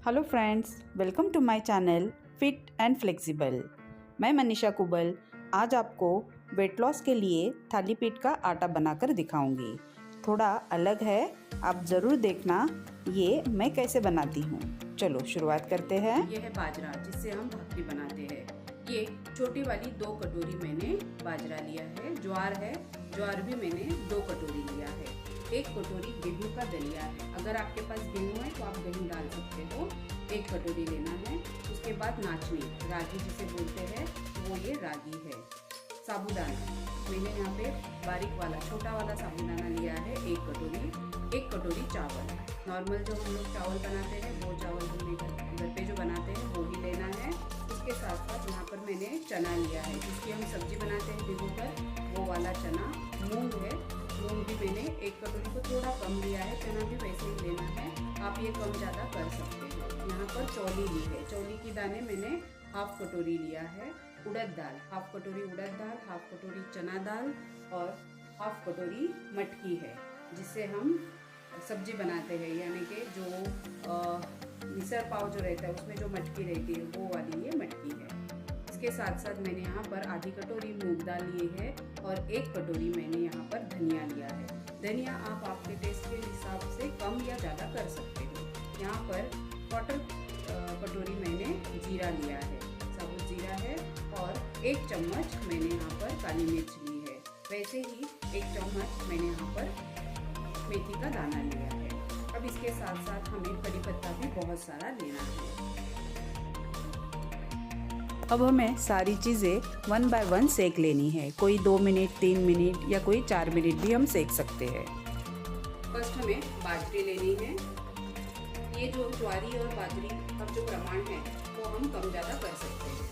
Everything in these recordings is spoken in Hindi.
Hello friends, welcome to my channel fit and flexible. मैं मनीषा कुबल आज आपको वेट लॉस के लिए थाली पीठ का आटा बनाकर दिखाऊंगी। थोड़ा अलग है, आप ज़रूर देखना ये मैं कैसे बनाती हूँ। चलो शुरुआत करते हैं। ये है बाजरा जिससे हम भाकरी बनाते हैं। ये छोटी वाली 2 कटोरी मैंने बाजरा लिया है। ज्वार भी मैंने 2 कटोरी लिया है। 1 कटोरी गेहूं का दलिया है। अगर आपके पास गेहूं है तो आप गेहूं डाल सकते हो। 1 कटोरी लेना है। उसके बाद नाचनी, रागी जिसे बोलते हैं, वो ये रागी है। साबूदाना मैंने यहाँ पे बारीक वाला छोटा वाला साबूदाना लिया है 1 कटोरी। 1 कटोरी चावल, नॉर्मल जो हम लोग चावल बनाते हैं वो चावल हम घर पे जो बनाते हैं वो ही लेना है। उसके साथ साथ यहाँ पर मैंने चना लिया है जिसकी हम सब्जी बनाते हैं भिगोकर, वो वाला चना। मूंग है, मूंग भी मैंने 1 कटोरी को थोड़ा कम लिया है। चना भी वैसे ही लेना है, आप ये कम ज़्यादा कर सकते हो। यहाँ पर चौली ली है, चौली की दाने मैंने 1/2 कटोरी लिया है। उड़द दाल 1/2 कटोरी, उड़द दाल 1/2 कटोरी, चना दाल और 1/2 कटोरी मटकी है जिससे हम सब्जी बनाते हैं, यानी कि जो मिसल पाव जो रहता है उसमें जो मटकी रहती है वो वाली ये मटकी है। इसके साथ साथ मैंने यहाँ पर आधी कटोरी मूंग दाल ली है और 1 कटोरी मैंने यहाँ पर धनिया लिया है। धनिया आप आपके टेस्ट के हिसाब से कम या ज़्यादा कर सकते हो। यहाँ पर 1/4 कटोरी मैंने जीरा लिया है, साबुत जीरा है। और 1 चम्मच मैंने यहाँ पर काली मिर्च ली है। वैसे ही 1 चम्मच मैंने यहाँ पर मेथी का दाना लिया है। अब इसके साथ साथ हमें कड़ी पत्ता भी बहुत सारा लेना है। अब हमें सारी चीज़ें 1 बाय 1 सेक लेनी है। कोई 2 मिनट, 3 मिनट या कोई 4 मिनट भी हम सेक सकते हैं। फर्स्ट हमें बाजरी लेनी है। ये जो ज्वारी और बाजरी का जो प्रमाण है वो हम कम ज़्यादा कर सकते हैं।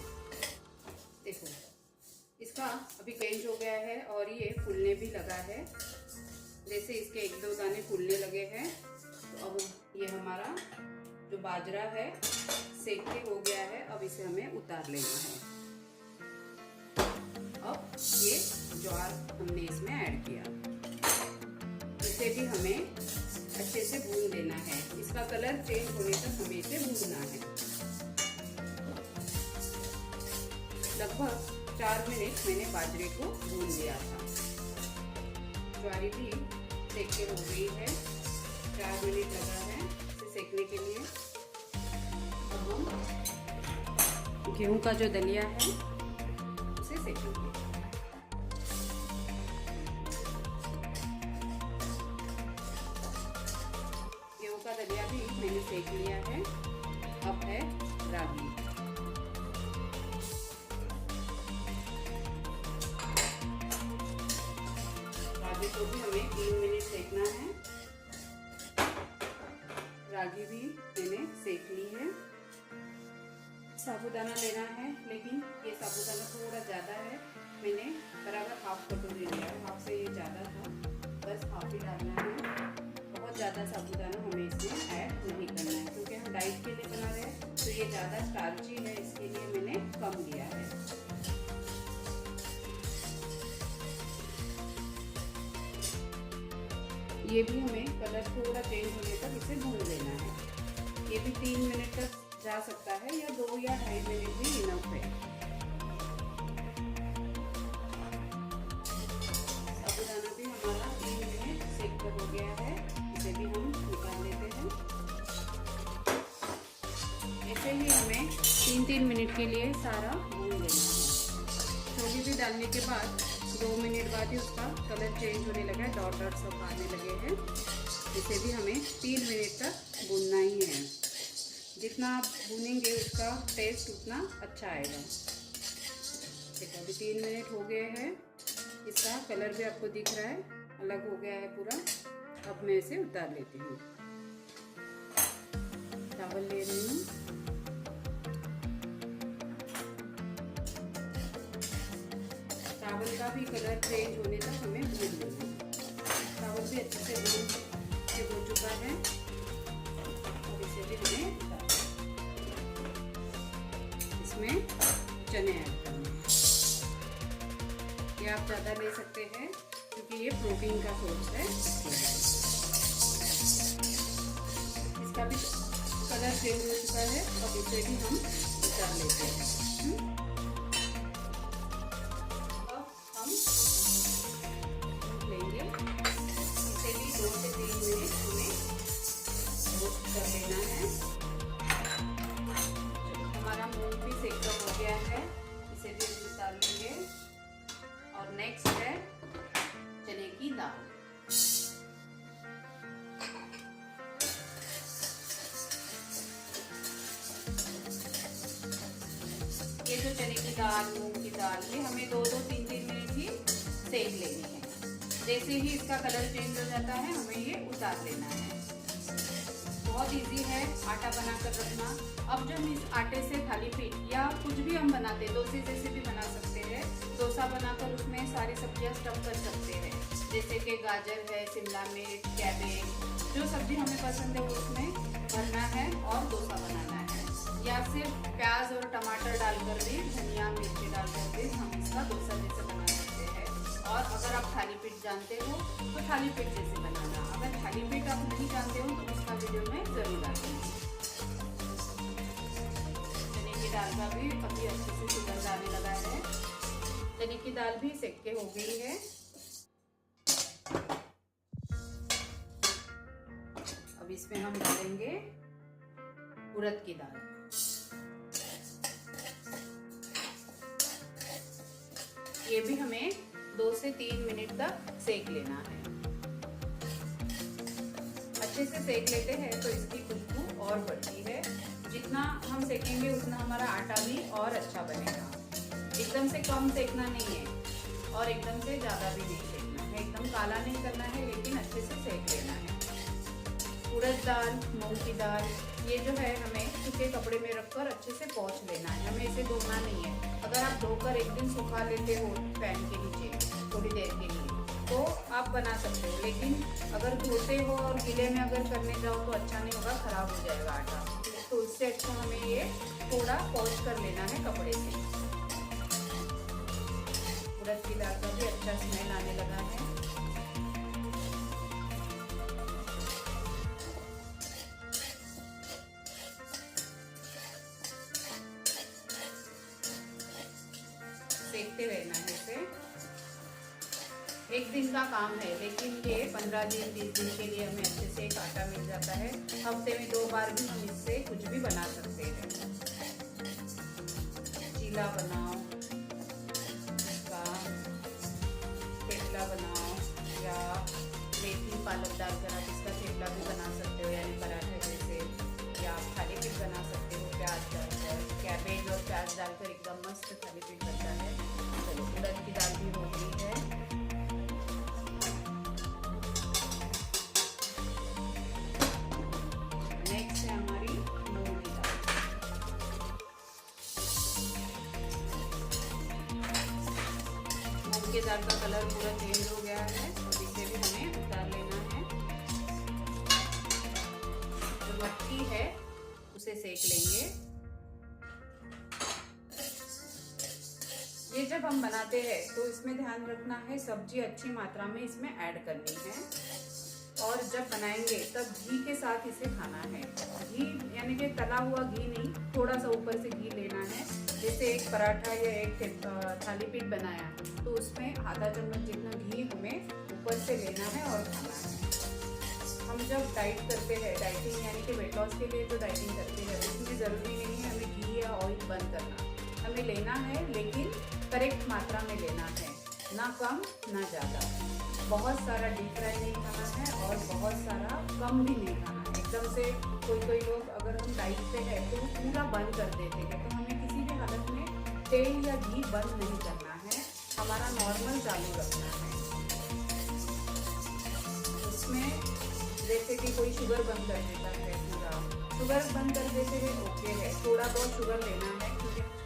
देखो इसका अभी चेंज हो गया है और ये फूलने भी लगा है। जैसे इसके 1-2 दाने फूलने लगे हैं तो अब ये हमारा जो बाजरा है सेक के हो गया है। अब इसे हमें उतार लेना है। अब ये ज्वार हमने इसमें ऐड किया, इसे भी हमें अच्छे से भून देना है। इसका कलर चेंज होने तक हमें इसे भूनना है। लगभग 4 मिनट मैंने बाजरे को भून लिया था। ज्वारी भी सेक के हो गई है, 4 मिनट लगा है इसे सेकने के लिए। अब हम गेहूं का जो दलिया है उसे सेकेंगे। गेहूं का दलिया भी मैंने सेक लिया है। अब है रागी, रागी को भी हमें 3 मिनट सेकना है। रागी भी मैंने सेक ली है। साबूदाना लेना है, लेकिन ये साबूदाना थोड़ा ज़्यादा है। मैंने बराबर 1/2 कटोरी लिया है, 1/2 से ये ज़्यादा था, बस 1/2 ही डालना है। बहुत ज़्यादा साबूदाना हमें इसमें ऐड नहीं करना है क्योंकि हम डाइट के लिए बना रहे हैं तो ये ज़्यादा स्टार्ची है, इसके लिए मैंने कम लिया है। ये भी हमें कलर थोड़ा चेंज होने तक इसे भून लेना है। ये भी 3 मिनट तक जा सकता है या 2 या 2.5 मिनट भी इनफ है। साबूदाना भी हमारा 3 मिनट सेक कर हो गया है, इसे भी हम निकाल लेते हैं। ऐसे ही हमें 3-3 मिनट के लिए सारा भून लेना है। छोली भी डालने के बाद 2 मिनट बाद ही उसका कलर चेंज होने लगा है, डॉट डॉट सब आने लगे हैं। इसे भी हमें 3 मिनट तक भूनना ही है। जितना आप भूनेंगे उसका टेस्ट उतना अच्छा आएगा। देखो अभी 3 मिनट हो गए हैं, इसका कलर भी आपको दिख रहा है, अलग हो गया है पूरा। अब मैं इसे उतार लेती हूँ। चावल ले रही हूँ। चावल का भी कलर चेंज होने तक हमें भून लेना है। चावल भी अच्छे से भून के हो चुका है। अब इसे भी हमें इसमें चने ऐड करने हैं। ये आप ज़्यादा ले सकते हैं क्योंकि ये प्रोटीन का सोर्स है। इसका भी कलर चेंज हो चुका है, अब इसे भी हम उतार लेते हैं। अब हम लेंगे, इसे भी 2 से 3 मिनट हमें रोस्ट कर लेना है। हमारा मूंग भी सेका हो गया है, इसे भी उतार लेंगे। और नेक्स्ट है चने की दाल। ये जो चने की दाल, मूंग की दाल, ये हमें 2-2, 3-3 मिनट ही सेक लेनी है। जैसे ही इसका कलर चेंज हो जाता है हमें ये उतार लेना है। बहुत इजी है आटा बनाकर रखना। अब जब इस आटे से थाली पीठ या कुछ भी हम बनाते हैं, डोसे जैसे भी बना सकते हैं। डोसा बनाकर उसमें सारी सब्जियां स्टफ कर सकते हैं, जैसे कि गाजर है, शिमला मिर्च, कैबेज, जो सब्जी हमें पसंद है वो उसमें भरना है और डोसा बनाना है। या सिर्फ प्याज और टमाटर डालकर भी, धनिया मिर्ची डालकर भी हम इसका डोसा जैसे बना सकते हैं। और अगर आप थाली पीठ जानते हो तो थाली पीठ जैसे बनाना। अगर थाली पीठ आप नहीं जानते हो तो उसका वीडियो मैं जरूर डालूंगी। चने की दाल का भी अभी अच्छे से सुगंध आने लगा है। चने की दाल भी सेक के हो गई है। अब इसमें हम डालेंगे उड़द की दाल। ये भी हमें 2 से 3 मिनट तक सेक लेना है। अच्छे से सेक लेते हैं तो इसकी खुशबू और बढ़ती है। जितना हम सेकेंगे उतना हमारा आटा भी और अच्छा बनेगा। एकदम से कम सेकना नहीं है और एकदम से ज़्यादा भी नहीं सेकना है। एकदम काला नहीं करना है, लेकिन अच्छे से सेक लेना है। उड़द दाल, मूंग की दाल, ये जो है हमें सूखे कपड़े में रखकर अच्छे से पोंछ लेना है। हमें इसे धोना नहीं है। अगर आप धोकर एक दिन सुखा लेते हो फैन के नीचे थोड़ी देर के लिए तो आप बना सकते हो, लेकिन अगर धोते हो और गीले में अगर करने जाओ तो अच्छा नहीं होगा, खराब हो जाएगा आटा। तो इससे अच्छा हमें ये थोड़ा पोंछ कर लेना है कपड़े से। उड़द की दाल का भी अच्छा स्मेल आने लगा है। सेकते रहना है इसे। एक दिन का काम है, लेकिन ये 15 दिन 20 दिन के लिए हमें अच्छे से एक आटा मिल जाता है। हफ्ते में 2 बार भी हम इससे कुछ भी बना सकते हैं। चीला बनाओ, इसका थेपला बनाओ, या मेथी पालक डालकर आप इसका थेपला भी बना सकते हो, यानी पराठे जैसे, या आप थाली पीठ बना सकते हो प्याज डालकर। कैबेज और प्याज डालकर एकदम मस्त थाली पीठ बनता है। चलो, उड़द की दाल भी हो गई है। नेक्स्ट है हमारी मूंग की दाल। मूंग की दाल का कलर पूरा चेंज हो गया है, और इसे भी हमें उतार लेना है। जो मट्टी है उसे सेक लेंगे। ये जब हम बनाते हैं तो इसमें ध्यान रखना है सब्जी अच्छी मात्रा में इसमें ऐड करनी है, और जब बनाएंगे तब घी के साथ इसे खाना है। घी यानी कि तला हुआ घी नहीं, थोड़ा सा ऊपर से घी लेना है। जैसे एक पराठा या एक थाली पीठ बनाया तो उसमें आधा चम्मच जितना घी हमें ऊपर से लेना है और खाना है। हम जब डाइट करते हैं, डाइटिंग यानी कि वेट लॉस के लिए जो डाइटिंग करते हैं, उसमें ज़रूरी नहीं है हमें घी या ऑयल बंद करना। हमें लेना है, लेकिन करेक्ट मात्रा में लेना है, ना कम ना ज़्यादा। बहुत सारा डीप फ्राई नहीं खाना है और बहुत सारा कम भी नहीं खाना है। एकदम से कोई लोग अगर हम डाइट पे है तो पूरा बंद कर देते हैं, तो हमें किसी भी हालत में तेल या घी बंद नहीं करना है, हमारा नॉर्मल चालू रखना है। उसमें जैसे कि कोई शुगर बंद कर देता है, पूरा शुगर बंद कर देते हैं, ओके है, थोड़ा बहुत शुगर लेना है,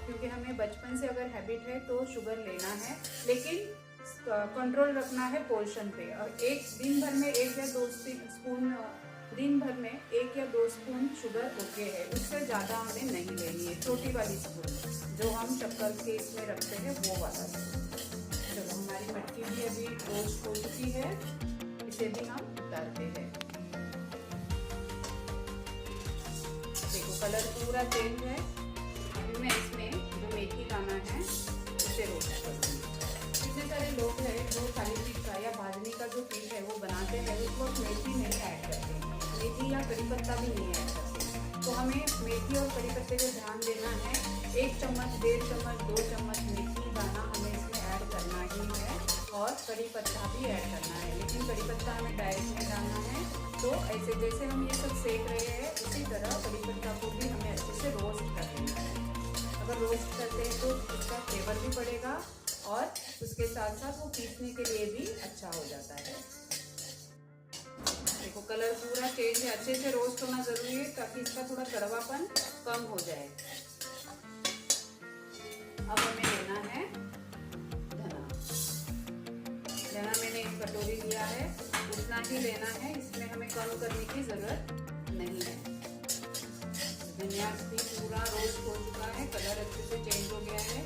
क्योंकि हमें बचपन से अगर हैबिट है तो शुगर लेना है, लेकिन कंट्रोल रखना है पोर्शन पे। और एक दिन भर में 1 या 2 स्पून, दिन भर में 1 या 2 स्पून शुगर ओके है, उससे ज़्यादा हमें नहीं लेनी है। छोटी वाली स्पून जो हम शक्कर के इसमें रखते हैं वो वाला स्पून। चलो, हमारी मटकी भी अभी रोस्ट हो चुकी है, इसे भी हम उतारते हैं। कलर पूरा चेंज है। अभी मैं इसमें जो मेथी दाना है उसे रोस्ट करूँगी। कितने सारे लोग हैं जो थाली पीठ का या भाजनी का जो पीठ है वो बनाते हैं, उसको मेथी नहीं ऐड करते, मेथी या कड़ी पत्ता भी नहीं ऐड करते। तो हमें मेथी और कड़ी पत्ते पे ध्यान देना है। 1 चम्मच, 1.5 चम्मच, 2 चम्मच मेथी दाना हमें इसमें ऐड करना ही है और कड़ी पत्ता भी ऐड करना है। लेकिन कड़ी पत्ता हमें डायरेक्ट नहीं डालना है। तो ऐसे जैसे हम ये सब सेक रहे हैं उसी तरह कड़ी पत्ता को भी हमें अच्छे से रोस्ट कर देना है। अगर रोस्ट करते हैं तो उसका फ्लेवर भी बढ़ेगा और उसके साथ साथ वो पीसने के लिए भी अच्छा हो जाता है। देखो कलर पूरा चेंज है, अच्छे से रोस्ट होना ज़रूरी है ताकि इसका थोड़ा कड़वापन कम हो जाए। अब हमें लेना है धना। धना मैंने 1 कटोरी लिया है, उतना ही लेना है, इसमें हमें कम करने की ज़रूरत नहीं है। धनिया भी पूरा रोस्ट हो चुका है, कलर अच्छे से चेंज हो गया है,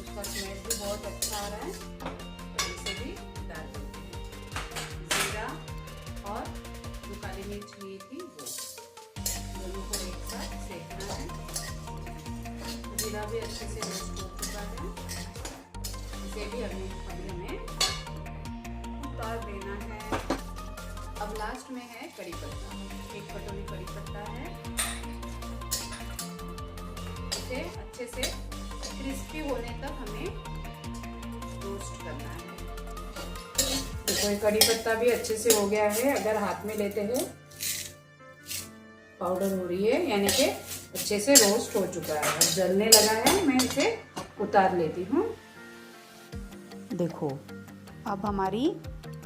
उसका स्मेल भी बहुत अच्छा आ रहा है। तो इसे भी डाल देते हैं। जीरा और जो काली मिर्च ली थी वो दोनों को एक साथ सेकना है। जीरा भी अच्छे से रोस्ट हो चुका है, इसे भी हमें उतार देना है। अब लास्ट में है कड़ी पत्ता। 1 कटोरी कड़ी पत्ता है, इसे अच्छे से क्रिस्पी होने तक हमें रोस्ट करना है। देखो कड़ी पत्ता भी अच्छे से हो गया है, अगर हाथ में लेते हैं पाउडर हो रही है, यानी कि अच्छे से रोस्ट हो चुका है। अब जलने लगा है, मैं इसे उतार लेती हूँ। देखो अब हमारी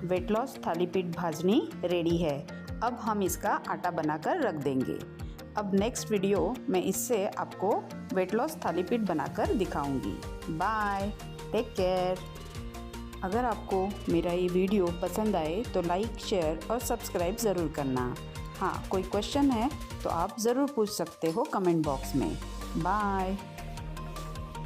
वेट लॉस थाली पीठ भाजनी रेडी है। अब हम इसका आटा बनाकर रख देंगे। अब नेक्स्ट वीडियो में इससे आपको वेट लॉस थाली पीठ बनाकर दिखाऊंगी। Bye, take care. अगर आपको मेरा ये वीडियो पसंद आए तो लाइक, शेयर और सब्सक्राइब ज़रूर करना। हाँ, कोई क्वेश्चन है तो आप ज़रूर पूछ सकते हो कमेंट बॉक्स में। बाय।